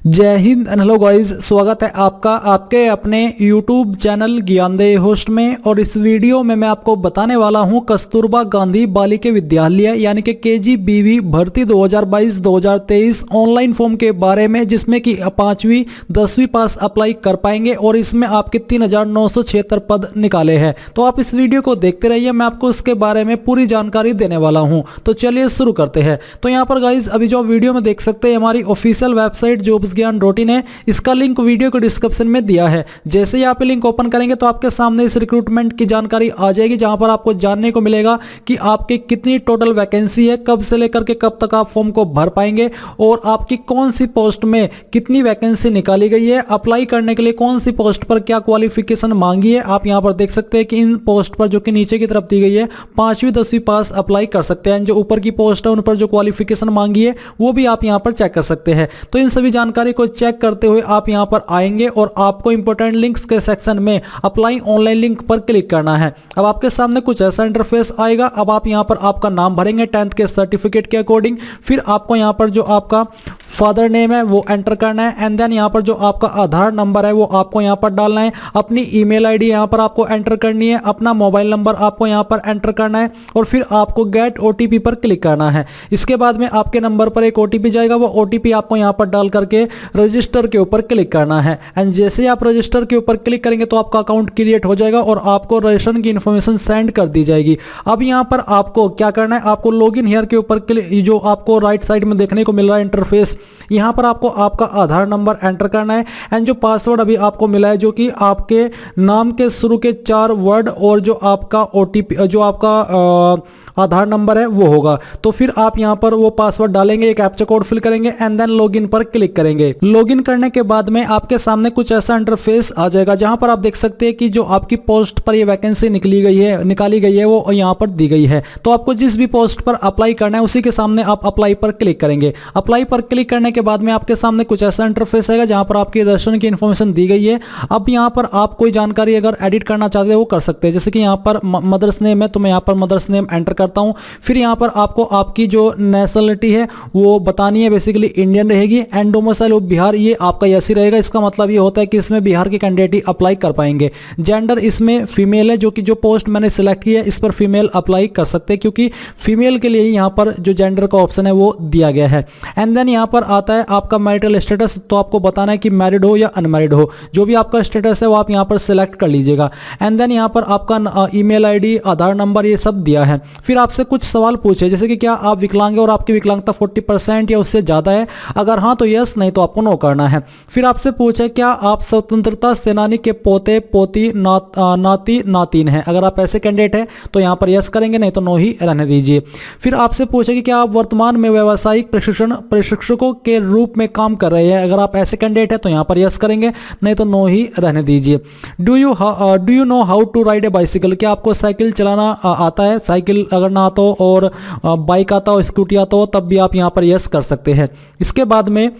जय Hind and hello guys, स्वागत है आपका आपके अपने YouTube चैनल ज्ञानदेह होस्ट में। और इस वीडियो में मैं आपको बताने वाला हूं कस्तूरबा गांधी बालिका विद्यालय यानी कि KGBV भर्ती 2022-2023 ऑनलाइन फॉर्म के बारे में, जिसमें कि 5वीं 10वीं पास अप्लाई कर पाएंगे और इसमें आपके 3,976 पद निकाले हैं। तो आप इस वीडियो को देखते रहिए, मैं आपको इसके बारे में पूरी जानकारी देने वाला हूँ। तो चलिए शुरू करते हैं। तो यहाँ पर गाइज अभी जो वीडियो में देख सकते हैं हमारी ऑफिशियल वेबसाइट जो ज्ञान.in है, इसका लिंक वीडियो के डिस्क्रिप्शन में दिया है। जैसे ही आप लिंक ओपन करेंगे तो आपके सामने इस रिक्रूटमेंट की जानकारी आ जाएगी, जहां पर आपको जानने को मिलेगा कि आपकी कितनी टोटल वैकेंसी है, कब से लेकर के कब तक आप फॉर्म को भर पाएंगे और आपकी कौन सी पोस्ट में कितनी वैकेंसी निकाली गई है, अप्लाई करने के लिए कौन सी पोस्ट पर क्या क्वालिफिकेशन मांगी है। आप यहां पर देख सकते हैं कि इन पोस्ट पर जो कि नीचे की तरफ दी गई है 5वीं 10वीं पास अप्लाई कर सकते हैं। जो ऊपर की पोस्ट है उन पर जो क्वालिफिकेशन मांगी है वो भी आप यहां पर चेक कर सकते हैं। तो इन सभी जानकारी को चेक करते हुए आप यहां पर आएंगे और आपको इंपॉर्टेंट लिंक्स के सेक्शन में अप्लाई ऑनलाइन लिंक पर क्लिक करना है। अब आपके सामने कुछ ऐसा इंटरफेस आएगा। अब आप यहां पर आपका नाम भरेंगे 10th के सर्टिफिकेट के अकॉर्डिंग। फिर आपको यहां पर जो आपका फादर नेम है वो एंटर करना है एंड देन यहां पर जो आपका आधार नंबर है वो आपको यहां पर डालना है। अपनी ईमेल आईडी यहां पर आपको एंटर करनी है, अपना मोबाइल नंबर आपको यहां पर एंटर करना है और फिर आपको गेट ओटीपी पर क्लिक करना है। इसके बाद में आपके नंबर पर एक ओटीपी जाएगा, वो ओटीपी आपको यहां पर डाल करके रजिस्टर के ऊपर क्लिक करना है। एंड जैसे ही आप रजिस्टर के ऊपर क्लिक करेंगे तो आपका अकाउंट क्रिएट हो जाएगा और आपको रजिस्ट्रेशन की इंफॉर्मेशन सेंड कर दी जाएगी। अब यहां पर आपको क्या करना है, आपको लॉगिन हियर के ऊपर जो आपको राइट साइड में देखने को मिल रहा है इंटरफेस, यहां पर आपको आपका आधार नंबर एंटर करना है एंड जो पासवर्ड अभी आपको मिला है जो कि आपके नाम के शुरू के 4 वर्ड और जो आपका ओटीपी जो आपका आधार नंबर है वो होगा। तो फिर आप यहां पर वो पासवर्ड डालेंगे, एक कैप्चा कोड फिल करेंगे एंड देन लॉगिन पर क्लिक करेंगे। लॉगिन करने के बाद में आपके सामने कुछ ऐसा इंटरफेस आ जाएगा जहां पर आप देख सकते हैं कि जो आपकी पोस्ट पर ये वैकेंसी निकाली गई है वो यहां पर दी गई है। तो आपको जिस भी पोस्ट पर अप्लाई करना है उसी के सामने आप अप्लाई पर क्लिक करेंगे। अप्लाई पर क्लिक करने के बाद में आपके सामने कुछ ऐसा इंटरफेस आएगा जहां पर आपकी रजिस्ट्रेशन की इंफॉर्मेशन दी गई है। अब यहां पर आप कोई जानकारी अगर एडिट करना चाहते हैं वो कर सकते हैं। जैसे कि यहां पर मदर्स नेम है तो मैं यहां पर मदर्स नेम एंटर करता हूं। फिर यहां पर आपको आपकी जो नेशनलिटी है वो बतानी है, बेसिकली इंडियन रहेगी एंड डोमिसाइल ऑफ बिहार ये आपका यस ही रहेगा। इसका मतलब ये होता है कि इसमें बिहार के कैंडिडेट ही अप्लाई कर पाएंगे। जेंडर इसमें फीमेल है, जो कि जो पोस्ट मैंने सिलेक्ट की है इस पर फीमेल अप्लाई कर सकते हैं क्योंकि फीमेल के लिए यहां पर जो जेंडर का ऑप्शन है वो दिया गया है। एंड देन यहां पर आता है आपका मैरिटल स्टेटस, तो आपको बताना है कि मैरिड हो या अनमैरिड हो। जो भी आपका स्टेटस है वो आप यहां पर सिलेक्ट कर लीजिएगा। एंड देन यहां पर आपका ईमेल आईडी, आधार नंबर ये सब दिया है। फिर आपसे कुछ सवाल पूछे जैसे कि क्या आप विकलांग हैं और आपकी विकलांगता 40% या उससे ज्यादा है, अगर हाँ तो यस, नहीं तो आपको नो करना है। फिर आपसे पूछे क्या आप स्वतंत्रता सेनानी के पोते पोती नाती नातिन हैं, अगर आप ऐसे कैंडिडेट हैं तो यहां पर यस करेंगे, नहीं तो नो ही रहने दीजिए। फिर आपसे पूछे कि क्या आप वर्तमान में व्यावसायिक प्रशिक्षकों के रूप में काम कर रहे हैं, अगर आप ऐसे कैंडिडेट हैं तो यहां पर यस करेंगे, नहीं तो नो ही रहने दीजिए। Do you know how to ride a bicycle, क्या आपको साइकिल चलाना आता है, साइकिल अगर ना आता हो और बाइक आता हो, स्कूटी आता हो तब भी आप यहां पर यस कर सकते हैं। इसके बाद में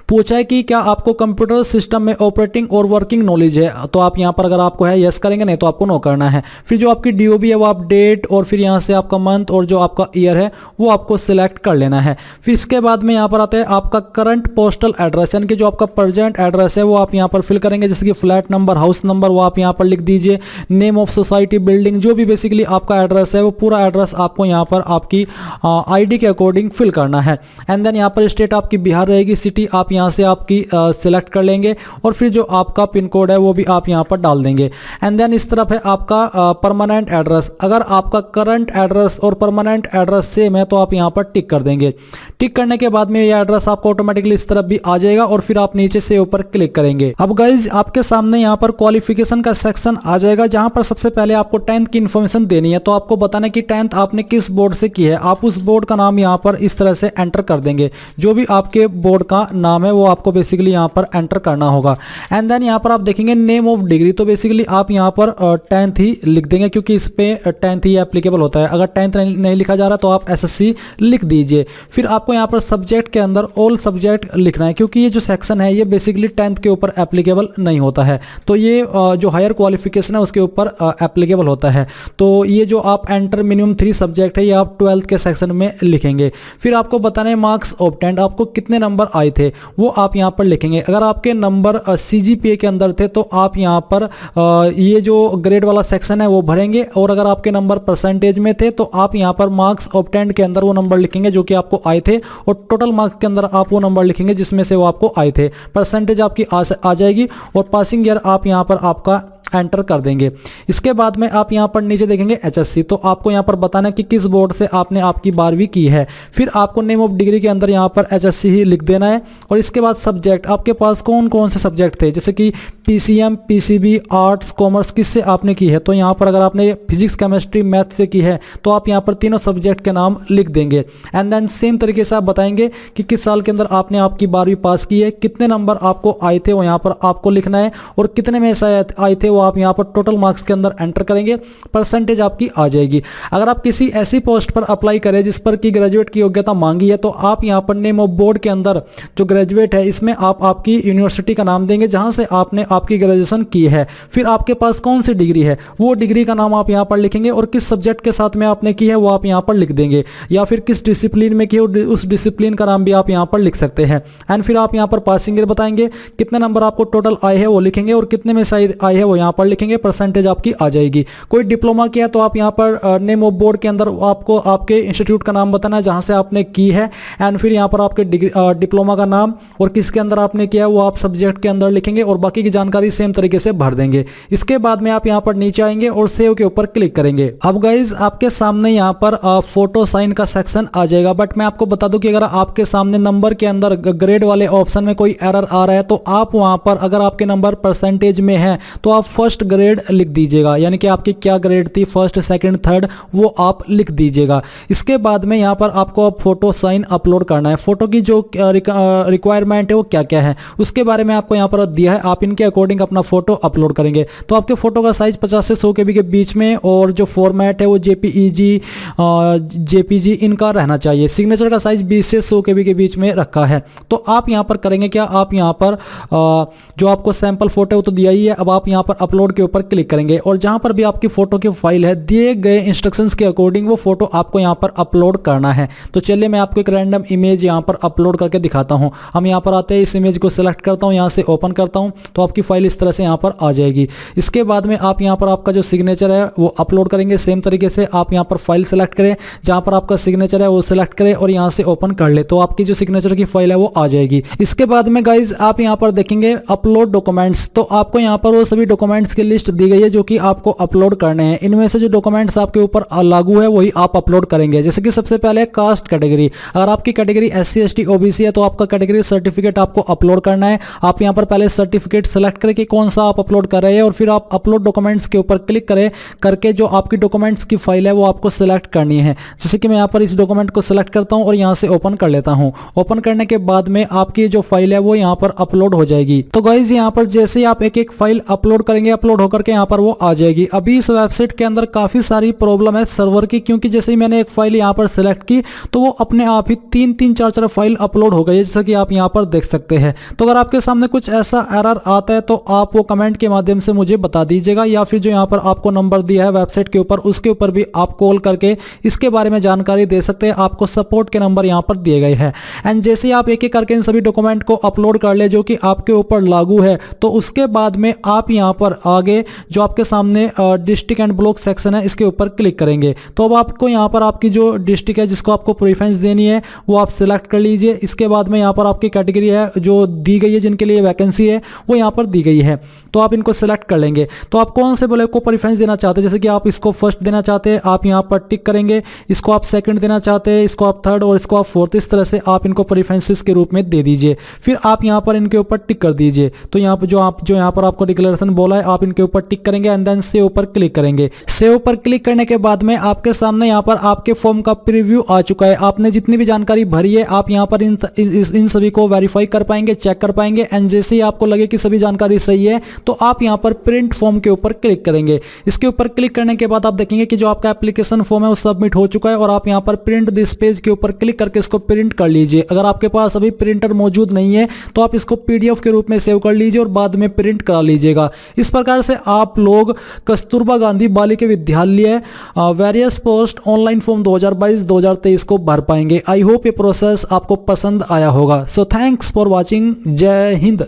पूछा है कि क्या आपको कंप्यूटर सिस्टम में ऑपरेटिंग और वर्किंग नॉलेज है, तो आप यहां पर अगर आपको है यस करेंगे, नहीं तो आपको नो करना है। फिर जो आपकी डीओबी है वो आप डेट और फिर यहां से आपका मंथ और जो आपका ईयर है वो आपको सिलेक्ट कर लेना है। फिर इसके बाद में यहां पर आता है आपका करंट पोस्टल एड्रेस, यानी कि जो आपका प्रेजेंट एड्रेस है वो आप यहां पर फिल करेंगे। जैसे कि फ्लैट नंबर, हाउस नंबर वो आप यहां पर लिख दीजिए। नेम ऑफ सोसाइटी, बिल्डिंग, जो भी बेसिकली आपका एड्रेस है वो पूरा एड्रेस आपको यहां पर आपकी आईडी के अकॉर्डिंग फिल करना है। एंड देन यहां पर स्टेट आपकी बिहार रहेगी, सिटी आप यहां से आपकी सिलेक्ट कर लेंगे और फिर जो आपका पिन कोड है वो भी आप यहां पर डाल देंगे। एंड देन इस तरफ है आपका परमानेंट एड्रेस, अगर आपका करंट एड्रेस और परमानेंट एड्रेस सेम है तो आप यहां पर टिक कर देंगे। टिक करने के बाद में ये एड्रेस आपको ऑटोमेटिकली इस तरफ भी आ जाएगा और फिर आप नीचे से ऊपर क्लिक करेंगे। अब गाइज आपके सामने यहां पर क्वालिफिकेशन का सेक्शन आ जाएगा जहां पर सबसे पहले आपको 10th की इंफॉर्मेशन देनी है। तो आपको बताना है कि 10th आपने किस बोर्ड से की है, आप उस बोर्ड का नाम यहां पर इस तरह से एंटर कर देंगे। जो भी आपके बोर्ड का नाम है वो आपको बेसिकली यहां पर एंटर करना होगा। एंड देन यहां पर आप देखेंगे नेम ऑफ डिग्री, तो बेसिकली आप यहां पर 10th ही लिख देंगे क्योंकि इस पे 10th ही एप्लीकेबल होता है। अगर 10th नहीं लिखा जा रहा तो आप SSC लिख दीजिए। फिर आपको यहां पर सब्जेक्ट के अंदर ऑल सब्जेक्ट लिखना है क्योंकि ये जो सेक्शन है ये बेसिकली 10th के ऊपर एप्लीकेबल नहीं होता है, तो ये जो हायर क्वालिफिकेशन है उसके ऊपर एप्लीकेबल होता है। तो ये जो आप एंटर मिनिमम 3 सब्जेक्ट है ये आप 12th के सेक्शन में लिखेंगे। फिर आपको बताना है मार्क्स ऑब्टेंड, आपको कितने नंबर आए थे वो आप यहाँ पर लिखेंगे। अगर आपके नंबर CGPA के अंदर थे तो आप यहाँ पर ये जो ग्रेड वाला सेक्शन है वो भरेंगे, और अगर आपके नंबर परसेंटेज में थे तो आप यहाँ पर मार्क्स ऑब्टेन्ड के अंदर वो नंबर लिखेंगे जो कि आपको आए थे, और टोटल मार्क्स के अंदर आप वो नंबर लिखेंगे जिसमें से वो आपको आए थे। परसेंटेज आपकी आ जाएगी, और पासिंग ईयर आप यहाँ पर आपका एंटर कर देंगे। इसके बाद में आप यहाँ पर नीचे देखेंगे HSC, तो आपको यहाँ पर बताना है कि किस बोर्ड से आपने आपकी 12वीं की है। फिर आपको नेम ऑफ डिग्री के अंदर यहाँ पर HSC ही लिख देना है, और इसके बाद सब्जेक्ट आपके पास कौन कौन से सब्जेक्ट थे, जैसे कि PCM, PCB, आर्ट्स, कॉमर्स किससे आपने की है। तो यहाँ पर अगर आपने फिजिक्स, केमिस्ट्री, मैथ से की है तो आप यहाँ पर तीनों सब्जेक्ट के नाम लिख देंगे। एंड देन सेम तरीके से आप बताएंगे कि किस साल के अंदर आपने आपकी 12वीं पास की है, कितने नंबर आपको आए थे वो यहाँ पर आपको लिखना है, और कितने में से आए थे वो आप यहाँ पर टोटल मार्क्स के अंदर एंटर करेंगे। परसेंटेज आपकी आ जाएगी। अगर आप किसी ऐसी पोस्ट पर अप्लाई करें जिस पर की ग्रेजुएट की योग्यता मांगी है तो आप यहाँ पर नेम ऑफ बोर्ड के अंदर जो ग्रेजुएट है इसमें आप आपकी यूनिवर्सिटी का नाम देंगे जहां से आपने आपकी ग्रेजुएशन की है। फिर आपके पास कौन सी डिग्री है वो डिग्री का नाम आप यहाँ पर लिखेंगे, और किस सब्जेक्ट के साथ में आपने की है वो आप यहाँ पर लिख देंगे, या फिर किस डिसिप्लिन में की है उस डिसिप्लिन का नाम भी आप यहाँ पर लिख सकते हैं। एंड फिर आप यहाँ पर पासिंग ईयर बताएंगे, कितने नंबर आपको टोटल आए हैं वो लिखेंगे, और कितने में से आए हैं वो यहाँ पर लिखेंगे। परसेंटेज आपकी आ जाएगी। कोई डिप्लोमा किया तो आप यहाँ पर नेम ऑफ बोर्ड के अंदर आपको आपके इंस्टीट्यूट का नाम बताना है जहां से आपने की है, एंड फिर यहाँ पर आपके डिप्लोमा का नाम और किसके अंदर आपने किया है वो आप सब्जेक्ट के अंदर लिखेंगे, और बाकी की जानकारी सेम तरीके से भर देंगे। इसके बाद में आप यहाँ पर नीचे आएंगे और सेव के ऊपर क्लिक करेंगे। अब गाइज आपके सामने यहाँ पर फोटो साइन का सेक्शन आ जाएगा, बट मैं आपको बता दूं कि अगर आपके सामने नंबर के अंदर ग्रेड वाले ऑप्शन में कोई एरर आ रहा है तो आप वहां पर अगर आपके नंबर परसेंटेज में है तो आप फर्स्ट ग्रेड लिख दीजिएगा, यानी कि आपकी क्या ग्रेड थी, फर्स्ट, सेकंड, थर्ड, वो आप लिख दीजिएगा। इसके बाद में यहाँ पर आपको अब फोटो साइन अपलोड करना है। फोटो की जो रिक्वायरमेंट है वो क्या क्या है उसके बारे में आपको यहाँ पर दिया है। आप इनके अकॉर्डिंग अपना फोटो अपलोड करेंगे। तो आपके फोटो का साइज 50 से 100 KB के बीच में, और जो फॉर्मेट है वो JPG इनका रहना चाहिए। सिग्नेचर का साइज 20 से 100 KB के बीच में रखा है। तो आप यहाँ पर करेंगे क्या, आप यहाँ पर जो आपको सैंपल फोटो तो दिया ही है, अब आप यहाँ पर अपलोड के ऊपर क्लिक करेंगे, और जहां पर भी आपकी फोटो की फाइल है दिए गए इंस्ट्रक्शंस के अकॉर्डिंग वो फोटो आपको यहां पर अपलोड करना है। तो चलिए मैं आपको एक रैंडम इमेज यहां पर अपलोड करके दिखाता हूं। हम यहां पर आते हैं, इस इमेज को सिलेक्ट करता हूं, यहां से ओपन करता हूं तो आपकी फाइल इस तरह से यहां पर आ जाएगी। इसके बाद में आप यहां पर आपका जो सिग्नेचर है वो अपलोड करेंगे। सेम तरीके से आप यहां पर फाइल सेलेक्ट करें, जहां पर आपका सिग्नेचर है वो सिलेक्ट करें और यहां से ओपन कर ले, तो आपकी जो सिग्नेचर की फाइल है वो आ जाएगी। इसके बाद में गाइज आप यहां पर देखेंगे अपलोड डॉक्यूमेंट्स, तो आपको यहां पर वो सभी डॉक्यूमेंट्स की लिस्ट दी गई है जो कि आपको अपलोड करने हैं। इनमें से जो डॉक्यूमेंट्स आपके ऊपर लागू है वही आप अपलोड करेंगे। जैसे कि सबसे पहले कास्ट कैटेगरी, अगर आपकी कैटेगरी SC ST OBC है तो आपका कैटेगरी सर्टिफिकेट आपको अपलोड करना है। आप यहां पर पहले सर्टिफिकेट सेलेक्ट करें कि कौन सा आप अपलोड कर रहे हैं, और फिर आप अपलोड डॉक्यूमेंट्स के ऊपर क्लिक करें करके जो आपकी डॉक्यूमेंट्स की फाइल है वो आपको सिलेक्ट करनी है। जैसे कि मैं यहाँ पर इस डॉक्यूमेंट को सिलेक्ट करता हूँ और यहाँ से ओपन कर लेता हूँ। ओपन करने के बाद में आपकी जो फाइल है वो यहाँ पर अपलोड हो जाएगी। तो गाइज यहाँ पर जैसे आप एक एक फाइल अपलोड करेंगे, अपलोड होकर के यहाँ पर वो आ जाएगी। अभी इस वेबसाइट के अंदर काफी सारी प्रॉब्लम है सर्वर की, क्योंकि जैसे ही मैंने एक फाइल यहाँ पर सिलेक्ट की तो वो अपने आप ही 3-4 फाइल अपलोड हो गई है, जैसा कि आप यहाँ पर देख सकते हैं। तो अगर आपके सामने कुछ ऐसा एरर आता है तो आप वो कमेंट के माध्यम से मुझे बता दीजिएगा, या फिर जो यहाँ पर आपको नंबर दिया है वेबसाइट के ऊपर उसके ऊपर भी आप कॉल करके इसके बारे में जानकारी दे सकते हैं। आपको सपोर्ट के नंबर यहाँ पर दिए गए हैं। एंड जैसे आप एक एक करके इन सभी डॉक्यूमेंट को अपलोड कर ले जो कि आपके ऊपर लागू है, तो उसके बाद में आप यहाँ पर आगे जो आपके सामने डिस्ट्रिक्ट एंड ब्लॉक सेक्शन है इसके ऊपर क्लिक करेंगे। तो अब आपको यहाँ पर आपकी जो डिस्ट्रिक्ट है जिसको आपको प्रेफरेंस देनी है वो आप सिलेक्ट कर लीजिए। इसके बाद में यहाँ पर आपकी कैटेगरी है जो दी गई है, जिनके लिए वैकेंसी है वो यहाँ पर दी गई है, तो आप इनको सिलेक्ट कर लेंगे। तो आप कौन से ब्लॉक को प्रेफरेंस देना चाहते हैं, जैसे कि आप इसको फर्स्ट देना चाहते हैं आप यहाँ पर टिक करेंगे, इसको आप सेकंड देना चाहते हैं, इसको आप थर्ड और इसको आप फोर्थ, इस तरह से आप इनको प्रेफरेंसेस के रूप में दे दीजिए। फिर आप यहाँ पर इनके ऊपर टिक कर दीजिए। तो यहाँ पर जो यहाँ पर आपको डिक्लेरेशन बोला है आप इनके ऊपर टिक करेंगे एंड देन सेव पर क्लिक करेंगे। सेव पर क्लिक करने के बाद में आपके सामने यहाँ पर आपके फॉर्म का प्रीव्यू आ चुका है। आपने जितनी भी जानकारी भरी है आप यहाँ पर इन सभी को वेरीफाई कर पाएंगे, चेक कर पाएंगे। एंड जैसे ही आपको लगे कि सभी जानकारी जानकारी सही है तो आप यहाँ पर प्रिंट फॉर्म के ऊपर क्लिक करेंगे। इसके ऊपर क्लिक करने के बाद आप देखेंगे कि जो आपका एप्लीकेशन फॉर्म है वो सबमिट हो चुका है और आप यहाँ पर प्रिंट दिस पेज के ऊपर क्लिक करके इसको प्रिंट कर लीजिए। अगर आपके पास अभी प्रिंटर मौजूद नहीं है तो आप इसको पीडीएफ के रूप में सेव कर लीजिए और बाद में प्रिंट करा लीजिएगा। इस प्रकार से आप लोग Kasturba Gandhi Balika Vidyalaya various post online form 2022-2023 को भर पाएंगे। आई होप ये प्रोसेस आपको पसंद आया होगा। So thanks for watching. जय हिंद।